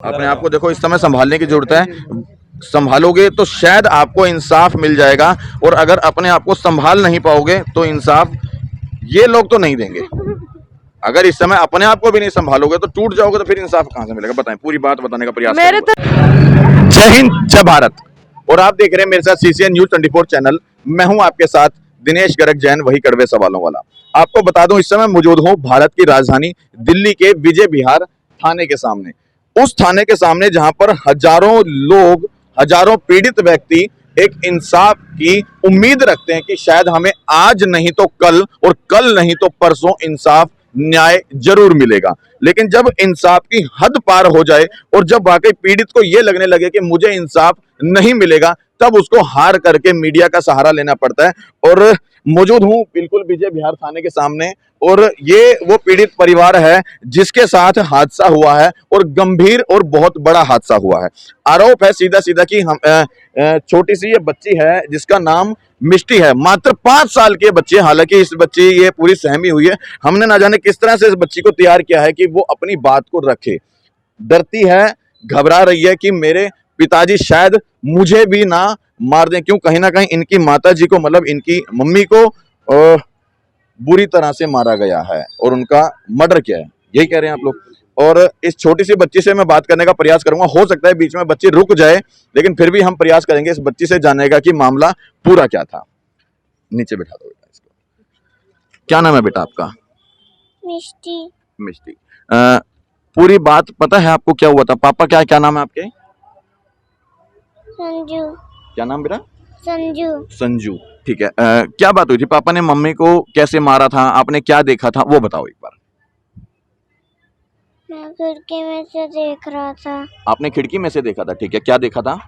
अपने आप को देखो, इस समय संभालने की जरूरत है। संभालोगे तो शायद आपको इंसाफ मिल जाएगा, और अगर अपने आप को संभाल नहीं पाओगे तो इंसाफ ये लोग तो नहीं देंगे। अगर इस समय अपने आप को भी नहीं संभालोगे तो टूट जाओगे, तो फिर इंसाफ कहां से मिलेगा? बताएं, पूरी बात बताने का प्रयास करूंगा। जय हिंद, जय भारत। और आप देख रहे हैं मेरे साथ CCN News 24 चैनल। मैं हूं आपके साथ दिनेश गर्ग जैन, वही कड़वे सवालों वाला। आपको बता दूं, इस समय मौजूद हूं भारत की राजधानी दिल्ली के विजय विहार थाने के सामने। उस थाने के सामने जहां पर हजारों लोग, हजारों पीड़ित व्यक्ति एक इंसाफ की उम्मीद रखते हैं कि शायद हमें आज नहीं तो कल, और कल नहीं तो परसों इंसाफ, न्याय जरूर मिलेगा। लेकिन जब इंसाफ की हद पार हो जाए और जब वाकई पीड़ित को यह लगने लगे कि मुझे इंसाफ नहीं मिलेगा, तब उसको हार करके मीडिया का सहारा लेना पड़ता है। और मौजूद हूं बिल्कुल विजय विहार थाने के सामने, और ये वो पीड़ित परिवार है जिसके साथ हादसा हुआ है, और गंभीर और बहुत बड़ा हादसा हुआ है। आरोप है सीधा सीधा कि हम छोटी सी ये बच्ची है जिसका नाम मिष्टी है, मात्र 5 साल की बच्ची। हालांकि इस बच्ची ये पूरी सहमी हुई है। हमने ना जाने किस तरह से इस बच्ची को तैयार किया है कि वो अपनी बात को रखे। डरती है, घबरा रही है कि मेरे पिताजी शायद मुझे भी ना मार दें, क्यों कहीं ना कहीं इनकी माताजी को, मतलब इनकी मम्मी को बुरी तरह से मारा गया है और उनका मर्डर किया है, यही कह रहे हैं आप लोग। और इस छोटी सी बच्ची से मैं बात करने का प्रयास करूंगा। हो सकता है बीच में बच्ची रुक जाए, लेकिन फिर भी हम प्रयास करेंगे इस बच्ची से जानने का कि मामला पूरा क्या था। नीचे बैठा दो बेटा इसको। क्या नाम है बेटा आपका? मिष्टी। मिष्टी। पूरी बात पता है आपको क्या हुआ था? पापा क्या नाम है आपके? संजू। क्या नाम बेटा? संजू। संजू, ठीक है। क्या बात हुई थी? पापा ने मम्मी को कैसे मारा था? आपने क्या देखा था वो बताओ एक बार। मैं खिड़की में से देख रहा था। आपने खिड़की में से देखा था, ठीक है। क्या देखा था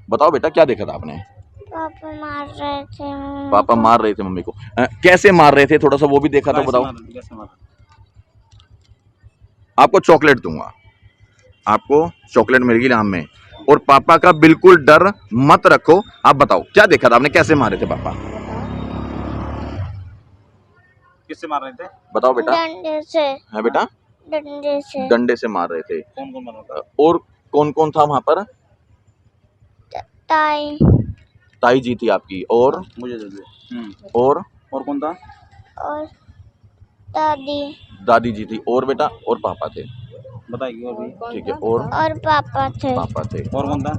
बताओ बेटा, क्या देखा था आपने? पापा मार रहे थे मम्मी पापा को। मार रहे थे मम्मी को। कैसे मार रहे थे, थोड़ा सा वो भी देखा था, बताओ। आपको चॉकलेट दूंगा, आपको चॉकलेट मिलेगी इनाम में। और पापा का बिल्कुल डर मत रखो। आप बताओ क्या देखा था आपने, कैसे मारे थे पापा? किससे मार रहे थे? बताओ बेटा। डंडे से। है बेटा? डंडे से। डंडे से मार रहे थे। कौन कौन मार रहा था? और कौन कौन था वहां पर? ताई। ताई जी थी आपकी, और मुझे दे दे। और कौन था? और दादी। दादी जी थी, और बेटा और पापा थे। बताइए और भी। ठीक है, और पापा थे। पापा थे। और कौन था?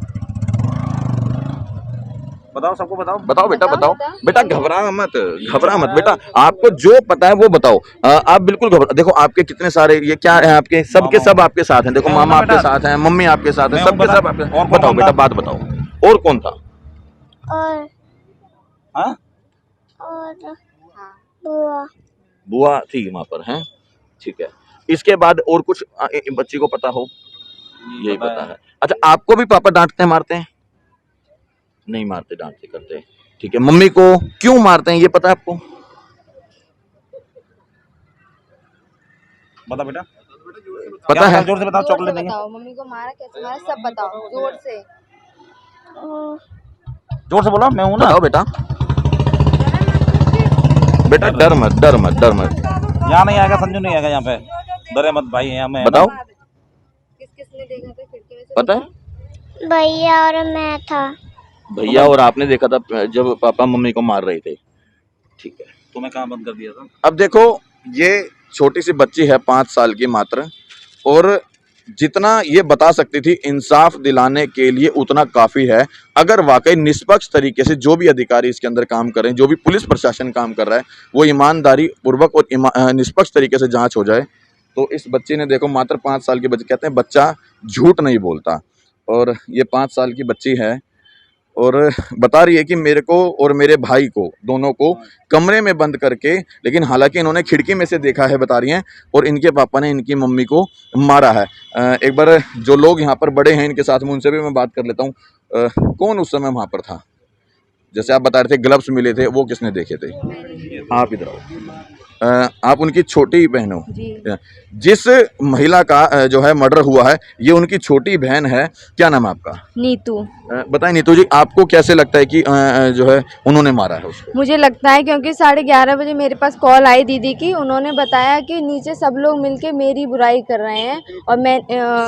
बताओ, सबको बताओ। बताओ बेटा, बताओ बेटा, घबरा मत, घबरा मत बेटा। आपको जो पता है वो बताओ। आप बिल्कुल घबरा, देखो आपके कितने सारे, ये क्या है आपके, सबके सब आपके साथ हैं। देखो मामा आपके साथ हैं, मम्मी आपके साथ है, सबके सब आपके। और बताओ बेटा, बात बताओ। और कौन था? और हाँ? और बुआ। बुआ थी वहां पर, हैं? ठीक है। इसके बाद और कुछ बच्ची को पता हो? यही पता है। अच्छा, आपको भी पापा डांटते हैं, मारते हैं? नहीं मारते, डांटते करते। ठीक है। मम्मी को क्यों मारते हैं ये पता है आपको? बता बेटा। पता है? जोर से बताओ, चॉकलेट देंगे। मम्मी को मारा कैसे मारा सब बताओ जोर से। जोर से बोलो, मैं हूं ना। बताओ बेटा। बेटा डर मत, डर मत, डर मत। यहाँ नहीं आएगा, संजू नहीं आएगा यहाँ पे। डरे मत भाई, यहाँ में बताओ। किस किसने देखा था खिड़की में से? पता है? भैया और मैं था। भैया और आपने देखा था जब पापा मम्मी को मार रहे थे, ठीक है। तुम्हें कहाँ बंद कर दिया था? अब देखो, ये छोटी सी बच्ची है 5 साल की मात्र, और जितना ये बता सकती थी इंसाफ दिलाने के लिए उतना काफी है। अगर वाकई निष्पक्ष तरीके से जो भी अधिकारी इसके अंदर काम कर रहे हैं, जो भी पुलिस प्रशासन काम कर रहा है, वो ईमानदारी पूर्वक और निष्पक्ष तरीके से जांच हो जाए, तो इस बच्ची ने, देखो मात्र 5 साल की बच्ची, कहते हैं बच्चा झूठ नहीं बोलता, और ये 5 साल की बच्ची है, और बता रही है कि मेरे को और मेरे भाई को, दोनों को कमरे में बंद करके, लेकिन हालांकि इन्होंने खिड़की में से देखा है, बता रही हैं, और इनके पापा ने इनकी मम्मी को मारा है। एक बार जो लोग यहाँ पर बड़े हैं इनके साथ में, उनसे भी मैं बात कर लेता हूँ। कौन उस समय वहाँ पर था? जैसे आप बता रहे थे ग्लव्स मिले थे, वो किसने देखे थे? आप इधर आओ। आप उनकी छोटी बहन हो। जी। जिस महिला का जो है मर्डर हुआ है, ये उनकी छोटी बहन है। क्या नाम है आपका? नीतू। बताएं नीतू जी, आपको कैसे लगता है कि जो है उन्होंने मारा है उसको? मुझे लगता है क्योंकि 11:30 बजे मेरे पास कॉल आई दीदी की, उन्होंने बताया कि नीचे सब लोग मिलके मेरी बुराई कर रहे हैं और मैं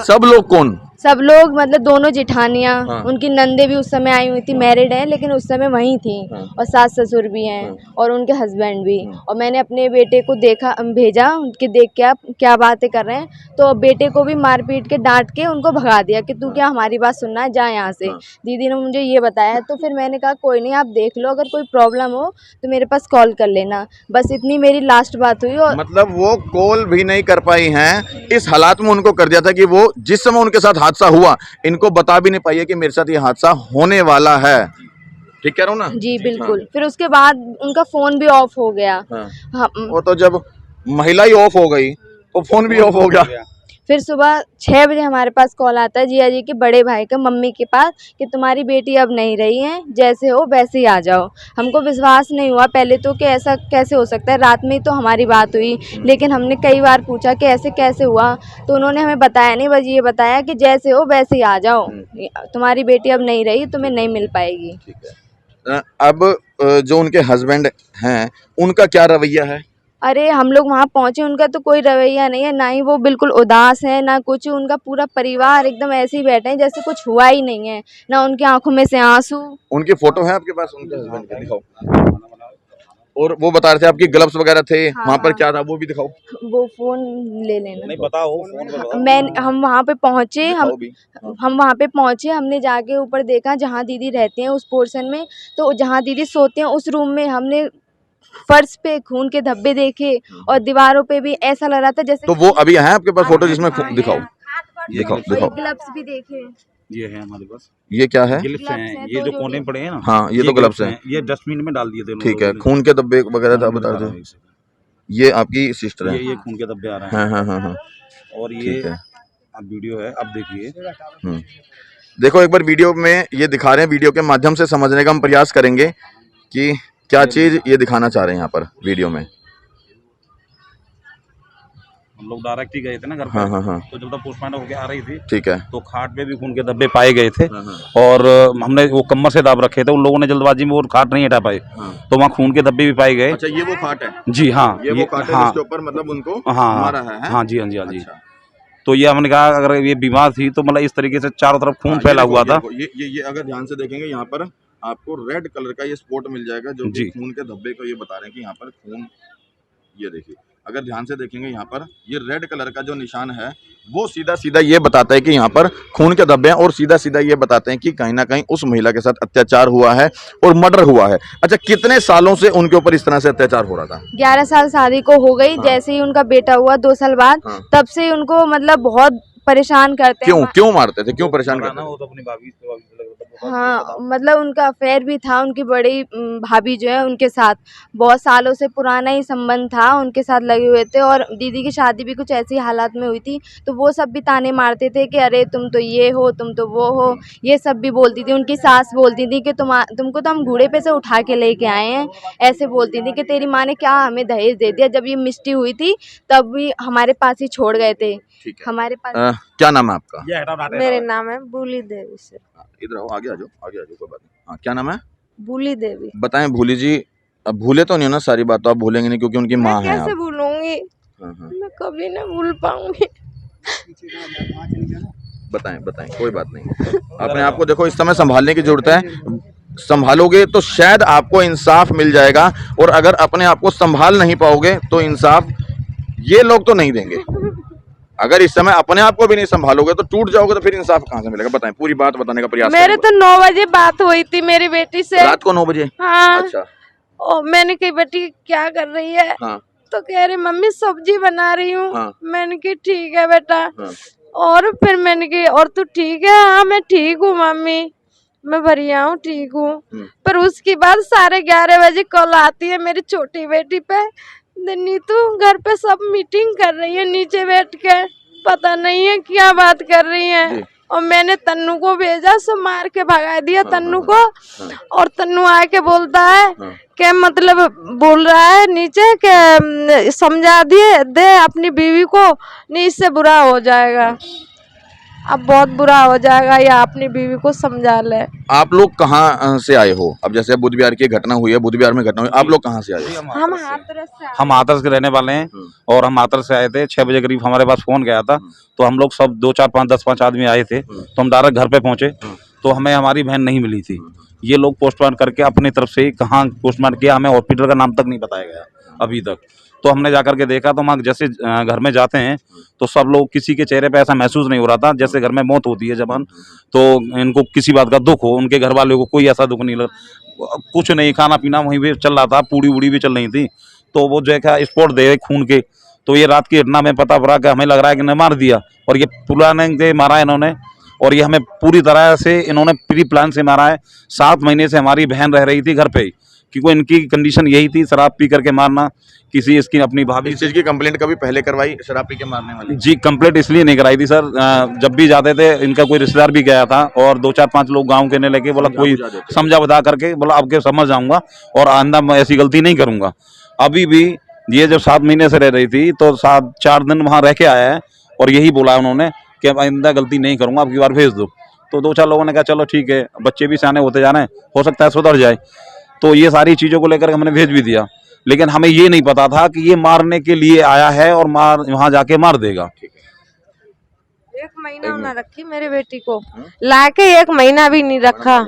सब लोग कौन? सब लोग मतलब दोनों जेठानियाँ, हाँ। उनकी नंदे भी उस समय आई हुई थी, मैरिड है लेकिन उस समय वहीं थी। हाँ। और सास ससुर भी हैं हाँ। और उनके हस्बैंड भी। हाँ। और मैंने अपने बेटे को भेजा उनके देख के आप क्या बातें कर रहे हैं, तो बेटे को भी मार पीट के डांट के उनको भगा दिया कि तू क्या हमारी बात सुनना है, जा यहाँ से। हाँ। दीदी ने मुझे ये बताया, तो फिर मैंने कहा कोई नहीं, आप देख लो, अगर कोई प्रॉब्लम हो तो मेरे पास कॉल कर लेना। बस इतनी मेरी लास्ट बात हुई। और मतलब वो कॉल भी नहीं कर पाई हैं, इस हालात में उनको कर दिया था कि वो जिस समय उनके साथ हादसा हुआ, इनको बता भी नहीं पाई है कि मेरे साथ ये हादसा होने वाला है। ठीक कह रहा हूँ ना? जी बिल्कुल। फिर उसके बाद उनका फोन भी ऑफ हो गया। हाँ। हम वो तो जब महिला ही ऑफ हो गई तो फोन भी ऑफ हो गया। फिर सुबह 6 बजे हमारे पास कॉल आता है जिया जी के बड़े भाई का मम्मी के पास कि तुम्हारी बेटी अब नहीं रही है, जैसे हो वैसे ही आ जाओ। हमको विश्वास नहीं हुआ पहले तो कि ऐसा कैसे हो सकता है, रात में ही तो हमारी बात हुई, लेकिन हमने कई बार पूछा कि ऐसे कैसे हुआ, तो उन्होंने हमें बताया नहीं, बस ये बताया कि जैसे हो वैसे ही आ जाओ, तुम्हारी बेटी अब नहीं रही, तुम्हें नहीं मिल पाएगी। ठीक है। अब जो उनके हस्बैंड हैं, उनका क्या रवैया है? अरे हम लोग वहाँ पहुँचे, उनका तो कोई रवैया नहीं है, ना ही वो बिल्कुल उदास है ना कुछ। उनका पूरा परिवार एकदम ऐसे ही बैठे हैं जैसे कुछ हुआ ही नहीं है, ना उनकी आंखों में से आंसू। उनकी फोटो है आपके पास उनके हस्बैंड के? दिखाओ। और वो बता रहे थे आपकी ग्लव्स वगैरह थे, हाँ, वहाँ पर हाँ। क्या था वो भी दिखाओ। वो फोन ले लेना। नहीं बताओ, फोन पे बताओ। हम वहाँ पे पहुँचे, दिखाओ भी। हाँ। हम वहाँ पे पहुँचे, हमने जाके ऊपर देखा जहाँ दीदी रहती हैं उस पोर्शन में, तो जहाँ दीदी सोते हैं उस रूम में हमने फर्श पे खून के धब्बे देखे और दीवारों पे भी ऐसा लग रहा था जैसे। तो वो अभी है आपके पास फोटो जिसमें हाँ, दिखाओ, है। दिखाओ दिखाओ। ग्लव्स भी देखे। ये है हमारे पास, ये क्या है? गिल्स ग्लव्स हैं, हैं, ये तो जो जो कोने में पड़े हैं ना। हाँ, ये तो ग्लव्स हैं। ये डस्टबिन में डाल दिए थे ठीक है। खून के धब्बे वगैरह था, बता रहे दो। ये आपकी सिस्टर है? ये खून के धब्बे आ रहे हैं। हाँ हाँ हाँ हाँ। और ये ठीक है। अब वीडियो है, अब देखिए। देखो एक बार वीडियो में ये दिखा रहे हैं, वीडियो के माध्यम से समझने का हम प्रयास करेंगे कि क्या चीज ये दिखाना चाह रहे हैं यहाँ पर वीडियो में। हम लोग डायरेक्ट ही गए थे ना घर पे। हाँ हाँ हाँ। तो जब तक पोस्टमार्टम होके आ रही थी, ठीक है। तो खाट पे भी खून के धब्बे पाए गए थे। हाँ, हाँ। और हमने वो कमर से दाब रखे थे, उन लोगों ने जल्दबाजी में वो खाट नहीं हटा पाए। हाँ। तो वहाँ खून के धब्बे भी पाए गए। अच्छा, ये वो खाट है? जी हाँ, ये वो खाट है हाँ, जिसके ऊपर मतलब उनको हाँ मारा है? हाँ जी, हाँ जी, हाँ जी। अच्छा। तो ये हमने कहा अगर ये बीमार थी तो मतलब इस तरीके से चारों तरफ खून हाँ, फैला ये देखो, हुआ था। ये अगर ध्यान से देखेंगे यहाँ पर आपको रेड कलर का ये स्पॉट मिल जाएगा, जो कि जी। खून के धब्बे को ये बता रहे हैं कि यहाँ पर खून। ये देखिए, अगर ध्यान से देखेंगे यहाँ पर ये रेड कलर का जो निशान है वो सीधा सीधा ये बताता है कि यहाँ पर खून के धब्बे हैं, और सीधा सीधा ये बताते हैं कि कहीं ना कहीं उस महिला के साथ अत्याचार हुआ है और मर्डर हुआ है। अच्छा, कितने सालों से उनके ऊपर इस तरह से अत्याचार हो रहा था? 11 साल शादी को हो गई। हाँ। जैसे ही उनका बेटा हुआ 2 साल बाद, हाँ। तब से उनको मतलब बहुत परेशान करते हैं। क्यों मारते थे, क्यों परेशान करते थे? वो तो अपनी भाभी से लग रहा था। हाँ, मतलब उनका अफेयर भी था, उनकी बड़ी भाभी जो है उनके साथ बहुत सालों से पुराना ही संबंध था, उनके साथ लगे हुए थे। और दीदी की शादी भी कुछ ऐसी हालात में हुई थी, तो वो सब भी ताने मारते थे कि अरे तुम तो ये हो, तुम तो वो हो, ये सब भी बोलती थी। उनकी सास बोलती थी कि तुमको तो हम घोड़े पे से उठा के लेके आए हैं, ऐसे बोलती थी कि तेरी माँ ने क्या हमें दहेज दे दिया। जब ये मिस्टी हुई थी तब भी हमारे पास ही छोड़ गए थे। ठीक है। हमारे पास। क्या नाम है आपका? ये हटाओ, हटाओ। मेरे नाम है बूली देवी से। इधर आओ, आगे आ जाओ, आगे आ जाओ, कोई बात नहीं। हाँ, क्या नाम है? बूली देवी। बताएं भूली जी। अब भूले तो नहीं हो ना, सारी बात तो आप भूलेंगे नहीं क्योंकि उनकी माँ मैं है कैसे आप। भूलूंगी? हाँ हाँ। मैं कभी नहीं भूल पाऊंगी। बताएं बताएं, कोई बात नहीं। अपने आप को देखो, इस समय संभालने की जरूरत है। संभालोगे तो शायद आपको इंसाफ मिल जाएगा, और अगर अपने आप को संभाल नहीं पाओगे तो इंसाफ ये लोग तो नहीं देंगे। अगर इस समय अपने आप को भी नहीं संभालोगे तो टूट जाओगे, तो फिर इंसाफ कहाँ से मिलेगा? बताएं, पूरी बात बताने का प्रयास मेरे करो। तो 9 बजे बात हुई थी मेरी बेटी से। रात को 9 बजे? हाँ। अच्छा। और मैंने कही बेटी क्या कर रही है? हाँ। तो कह रही मम्मी सब्जी बना रही हूँ। हाँ। मैंने कही ठीक है बेटा। हाँ। और फिर मैंने कही और तू ठीक है? हाँ मैं ठीक हूँ मम्मी, मैं बढ़िया हूँ, ठीक हूँ। पर उसके बाद 11:30 बजे कॉल आती है मेरी छोटी बेटी पे, नीतू घर पे सब मीटिंग कर रही है नीचे बैठ के, पता नहीं है क्या बात कर रही है। और मैंने तन्नू को भेजा, सो मार के भगा दिया तन्नू को। और तन्नू आके बोलता है कि मतलब बोल रहा है नीचे कि समझा दे अपनी बीवी को, नहीं इससे बुरा हो जाएगा, अब बहुत बुरा हो जाएगा, या अपनी बीवी को समझा ले। आप लोग कहाँ से आए हो? अब जैसे बुध विहार की घटना हुई है, बुध विहार में घटना हुई, आप लोग कहाँ से आए हो? हम हाथरस से हम हाथरस के रहने वाले हैं और हम हाथरस से आए थे। 6 बजे करीब हमारे पास फोन गया था, तो हम लोग सब 2 4 5 10 5 आदमी आए थे। तो हम डायरेक्ट घर पे पहुंचे, तो हमें हमारी बहन नहीं मिली थी। ये लोग पोस्टमार्टम करके अपनी तरफ से कहाँ पोस्टमार्टम किया, हमें हॉस्पिटल का नाम तक नहीं बताया गया अभी तक। तो हमने जाकर के देखा, तो हम जैसे घर में जाते हैं तो सब लोग, किसी के चेहरे पे ऐसा महसूस नहीं हो रहा था जैसे घर में मौत होती है जब तो इनको किसी बात का दुख हो, उनके घर वालों को कोई ऐसा दुख नहीं लगा, कुछ नहीं, खाना पीना वहीं पे चल रहा था, पूड़ी उड़ी भी चल रही थी। तो वो जो है स्पॉट दे खून के, तो ये रात की घटना में पता पड़ा कि हमें लग रहा है कि मार दिया, और ये पुराने के मारा इन्होंने, और ये हमें पूरी तरह से इन्होंने प्री प्लान से मारा है। 7 महीने से हमारी बहन रह रही थी घर पे ही, क्योंकि इनकी कंडीशन यही थी, शराब पी करके मारना। किसी इसकी अपनी भाभी इस चीज की कंप्लेंट कभी पहले करवाई, शराब पी के मारने वाली? जी, कंप्लेंट इसलिए नहीं कराई थी सर, जब भी जाते थे इनका कोई रिश्तेदार भी गया था, और 2 4 5 लोग गांव के ने लेके बोला कोई समझा बता करके बोला अब के समझ जाऊंगा और आइंदा मैं ऐसी गलती नहीं करूंगा। अभी भी ये जब 7 महीने से रह रही थी तो 4 दिन वहां रह के आया है, और यही बोला उन्होंने कि अब आइंदा गलती नहीं करूंगा, अब की बार भेज दो। तो 2 4 लोगों ने कहा चलो ठीक है, बच्चे भी सियाने होते जा रहे हैं, हो सकता है सुधर जाए। तो ये सारी चीज़ों को लेकर हमने भेज भी दिया, लेकिन हमें ये नहीं पता था कि ये मारने के लिए आया है और वहां जाके मार देगा। 1 महीना ना रखी मेरी बेटी को, लाके 1 महीना भी नहीं रखा,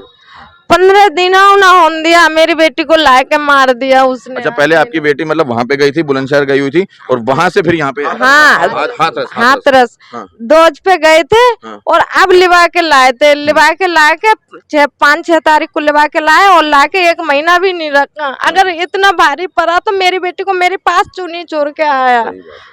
15 दिन ना होने दिया, मेरी बेटी को लाके मार दिया उसने। अच्छा, पहले आपकी बेटी मतलब वहाँ पे गई थी, बुलंदशहर गई हुई थी, और वहाँ से फिर यहाँ पे हाँ, हाथरस हाँ। दोज पे गए थे, हाँ। और अब लिवा के लाए थे, लिवा के लाके 5-6 तारीख को लिवा के लाए, और लाके 1 महीना भी नहीं रखा। अगर इतना भारी पड़ा तो मेरी बेटी को मेरे पास चुनी चोर के आया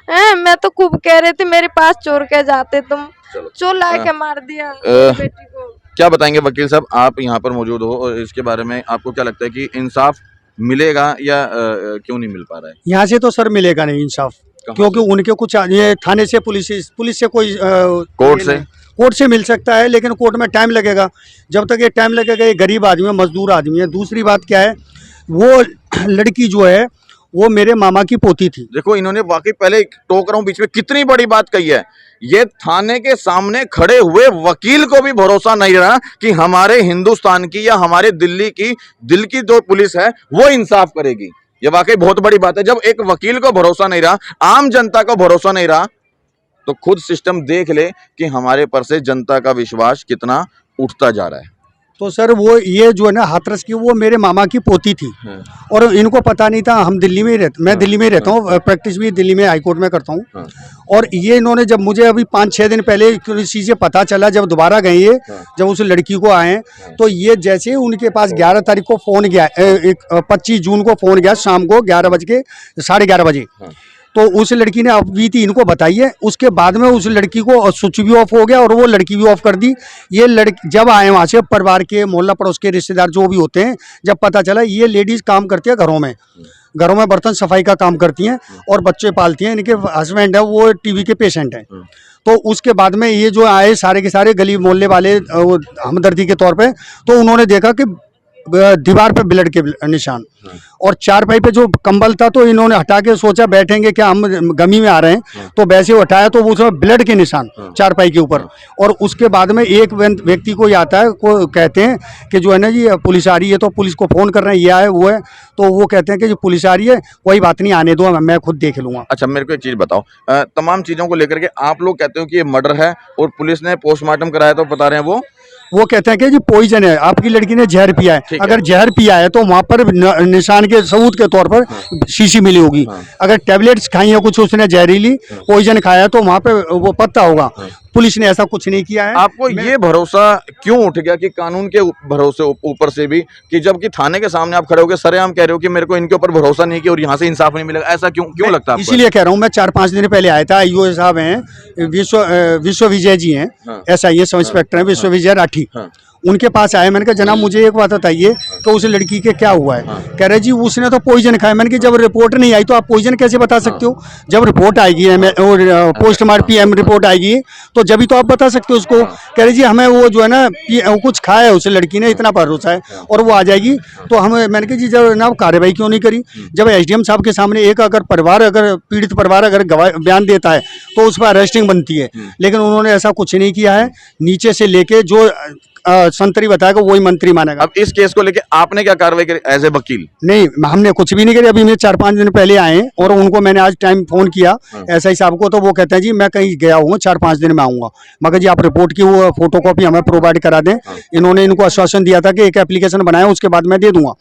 है, मैं तो खूब कह रही थी मेरे पास चोर के जाते तुम, चोर ला के मार दिया बेटी को। क्या बताएंगे वकील साहब, आप यहाँ पर मौजूद हो, और इसके बारे में आपको क्या लगता है कि इंसाफ मिलेगा या क्यों नहीं मिल पा रहा है? यहाँ से तो सर मिलेगा नहीं इंसाफ, क्योंकि उनके कुछ ये थाने से पुलिस से कोई कोर्ट से मिल सकता है, लेकिन कोर्ट में टाइम लगेगा। जब तक ये टाइम लगेगा, ये गरीब आदमी है, मजदूर आदमी है। दूसरी बात क्या है, वो लड़की जो है वो मेरे मामा की पोती थी। देखो, इन्होंने वाकई, पहले टोक रहा हूँ बीच में, कितनी बड़ी बात कही है। ये थाने के सामने खड़े हुए वकील को भी भरोसा नहीं रहा कि हमारे हिंदुस्तान की या हमारे दिल्ली की जो पुलिस है वो इंसाफ करेगी। ये वाकई बहुत बड़ी बात है। जब एक वकील को भरोसा नहीं रहा, आम जनता को भरोसा नहीं रहा, तो खुद सिस्टम देख ले कि हमारे पर से जनता का विश्वास कितना उठता जा रहा है। तो सर वो ये जो है ना हाथरस की, वो मेरे मामा की पोती थी, और इनको पता नहीं था। हम दिल्ली में ही रहते, मैं दिल्ली में ही रहता हूँ, प्रैक्टिस भी दिल्ली में हाई कोर्ट में करता हूँ। और ये इन्होंने जब मुझे अभी 5-6 दिन पहले इस चीज़ से पता चला, जब दोबारा गए ये, जब उस लड़की को आए, तो ये जैसे ही उनके पास 11 तारीख को फ़ोन गया, 25 जून को फ़ोन गया शाम को 11:30 बजे, तो उस लड़की ने अभी थी इनको बताई है। उसके बाद में उस लड़की को स्विच भी ऑफ हो गया और वो लड़की भी ऑफ कर दी। ये लड़की जब आए वहाँ से, परिवार के, मोहल्ला पड़ोस के रिश्तेदार जो भी होते हैं, जब पता चला ये लेडीज़ काम करती है घरों में बर्तन सफाई का काम करती हैं और बच्चे पालती हैं। इनके हस्बैंड है वो टीबी के पेशेंट हैं। तो उसके बाद में ये जो आए सारे के सारे गली मोहल्ले वाले हमदर्दी के तौर पे, तो उन्होंने देखा कि दीवार पे ब्लड के निशान, और चारपाई पे जो कंबल था तो इन्होंने हटा के सोचा बैठेंगे क्या, हम गमी में आ रहे हैं, तो वैसे उठाया तो उसमें ब्लड के निशान चारपाई के ऊपर। और उसके बाद में एक व्यक्ति को आता है, को कहते हैं कि जो है ना जी पुलिस आ रही है, तो पुलिस को फ़ोन कर रहे हैं, ये आए वो है, तो वो कहते हैं कि जो पुलिस आ रही है कोई बात नहीं, आने दो, मैं खुद देख लूँगा। अच्छा, मेरे को एक चीज़ बताओ, तमाम चीज़ों को लेकर के आप लोग कहते हो कि ये मर्डर है, और पुलिस ने पोस्टमार्टम कराया तो बता रहे हैं वो कहते हैं कि जी पॉइजन है, आपकी लड़की ने जहर पिया है। अगर जहर पिया है तो वहाँ पर निशान के सबूत के तौर पर शीशी मिली होगी। अगर टैबलेट्स खाई है कुछ उसने जहरीली, पॉइजन खाया, तो वहाँ पे वो पता होगा। पुलिस ने ऐसा कुछ नहीं किया है। आपको ये भरोसा क्यों उठ गया कि कानून के भरोसे ऊपर से भी, कि जबकि थाने के सामने आप खड़े होकर सरेआम कह रहे हो कि मेरे को इनके ऊपर भरोसा नहीं किया और यहाँ से इंसाफ नहीं मिलेगा, ऐसा क्यों लगता है? इसीलिए कह रहा हूँ, मैं 4-5 दिन पहले आया था। आईओ साहब हैं, विश्व विजय जी हैं, SI सब इंस्पेक्टर हैं, विश्व विजय राठी। उनके पास आए, मैंने कहा जनाब मुझे एक बात बताइए कि उस लड़की के क्या हुआ है। कह रहे जी उसने तो पॉइजन खाया। मैंने कहा जब रिपोर्ट नहीं आई तो आप पॉइजन कैसे बता सकते हो? जब रिपोर्ट आएगी और पोस्टमार्टम PM रिपोर्ट आएगी तो जब ही तो आप बता सकते हो उसको। कह रहे जी हमें वो जो है ना कुछ खाया है उस लड़की ने, इतना भरोसा है और वो आ जाएगी। तो हम मैंने कहा जी जनाब कार्रवाई क्यों नहीं करी? जब SDM साहब के सामने एक अगर पीड़ित परिवार अगर बयान देता है तो उस पर अरेस्टिंग बनती है, लेकिन उन्होंने ऐसा कुछ नहीं किया है। नीचे से लेके जो संतरी बताएगा वही मंत्री मानेगा। अब इस केस को लेके आपने क्या कार्रवाई करी एज ए वकील? नहीं हमने कुछ भी नहीं करी। अभी मैं 4-5 दिन पहले आए और उनको मैंने आज टाइम फोन किया SI साहब को, तो वो कहते हैं जी मैं कहीं गया हूँ 4-5 दिन में आऊंगा। मगर जी आप रिपोर्ट की वो फोटोकॉपी हमें प्रोवाइड करा दें। इन्होंने इनको आश्वासन दिया था कि एक एप्लीकेशन बनाया उसके बाद मैं दे दूंगा,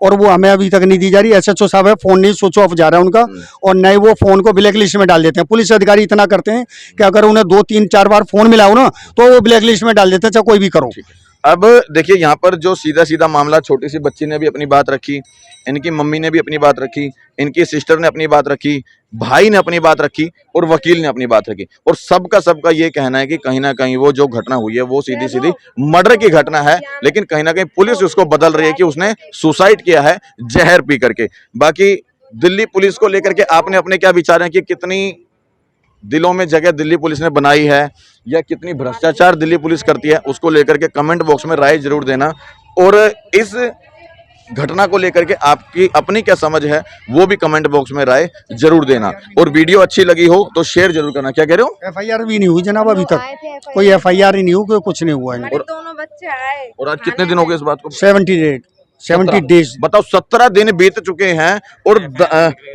और वो हमें अभी तक नहीं दी जा रही। SHO साहब है, फोन नहीं स्विच ऑफ जा रहा है उनका, और नए वो फोन को ब्लैक लिस्ट में डाल देते हैं। पुलिस अधिकारी इतना करते हैं कि अगर उन्हें 2-3-4 बार फोन मिला हो ना तो वो ब्लैक लिस्ट में डाल देते हैं, चाहे कोई भी करो। अब देखिए यहाँ पर जो सीधा सीधा मामला, छोटी सी बच्ची ने भी अपनी बात रखी, इनकी मम्मी ने भी अपनी बात रखी, इनकी सिस्टर ने अपनी बात रखी, भाई ने अपनी बात रखी और वकील ने अपनी बात रखी, और सबका ये कहना है कि कहीं ना कहीं वो जो घटना हुई है वो सीधी सीधी मर्डर की घटना है, लेकिन कहीं ना कहीं पुलिस उसको बदल रही है कि उसने सुसाइड किया है जहर पी करके। बाकी दिल्ली पुलिस को लेकर के आपने अपने क्या विचार हैं कि कितनी दिलों में जगह दिल्ली पुलिस ने बनाई है या कितनी भ्रष्टाचार दिल्ली पुलिस करती है, उसको लेकर के कमेंट बॉक्स में राय जरूर देना, और इस घटना को लेकर के आपकी अपनी क्या समझ है वो भी कमेंट बॉक्स में राय जरूर देना, और वीडियो अच्छी लगी हो तो शेयर जरूर करना। क्या कह रहे हो? FIR भी नहीं हुई जनाब अभी तक, कोई FIR ही नहीं हुई, कोई कुछ नहीं हुआ है। दोनों बच्चे आए और आज कितने दिन हो गए इस बात को? 70 डेज। बताओ 17 दिन बीत चुके हैं और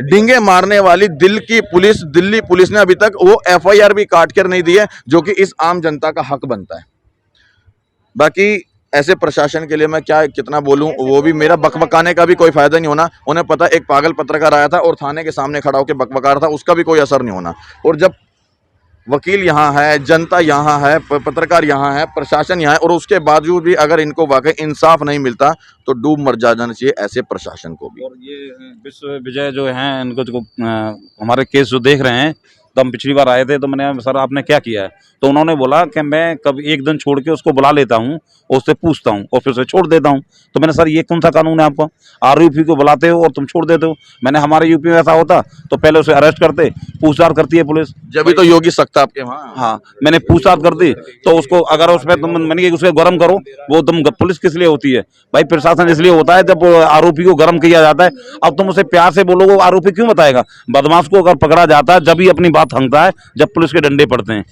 डिंगे मारने वाली दिल्ली पुलिस ने अभी तक वो FIR भी काट कर नहीं दी है, जो कि इस आम जनता का हक बनता है। बाकी ऐसे प्रशासन के लिए मैं क्या कितना बोलूं, वो भी मेरा बकबकाने का भी कोई फायदा नहीं होना। उन्हें पता एक पागल पत्रकार आया था और थाने के सामने खड़ा होकर बकबका रहा था, उसका भी कोई असर नहीं होना। और जब वकील यहाँ है, जनता यहाँ है, पत्रकार यहाँ है, प्रशासन यहाँ है, और उसके बावजूद भी अगर इनको वाकई इंसाफ नहीं मिलता तो डूब मर जाना चाहिए ऐसे प्रशासन को भी। और ये विश्व विजय जो हैं इनको जो हमारे केस जो देख रहे हैं, तो हम पिछली बार आए थे तो मैंने सर आपने क्या किया है, तो उन्होंने बोला कि मैं कभी एक दिन छोड़ के उसको बुला लेता हूँ और उससे पूछता हूँ और फिर उसे छोड़ देता हूँ। तो मैंने सर ये कौन सा कानून है आपका, आरोपी को बुलाते हो और तुम छोड़ देते हो? मैंने हमारे यूपी में ऐसा होता तो पहले उसे अरेस्ट करते, पूछताछ करती है पुलिस। जब भी तो योगी सख्त आपके वहाँ। हाँ मैंने पूछताछ कर दी तो उसको अगर उसमें तुम मैंने उसे गर्म करो, वो तुम पुलिस किस लिए होती है भाई? प्रशासन इसलिए होता है जब आरोपी को गर्म किया जाता है। अब तुम उसे प्यार से बोलोगे, आरोपी क्यों बताएगा? बदमाश को अगर पकड़ा जाता है जब ही अपनी बात हंगता है, जब पुलिस के डंडे पड़ते हैं,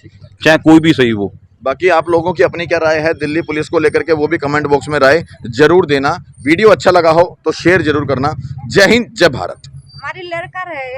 चाहे कोई भी सही हो। बाकी आप लोगों की अपनी क्या राय है दिल्ली पुलिस को लेकर के, वो भी कमेंट बॉक्स में राय जरूर देना। वीडियो अच्छा लगा हो तो शेयर जरूर करना। जय हिंद, जय भारत। हमारी लड़का रहे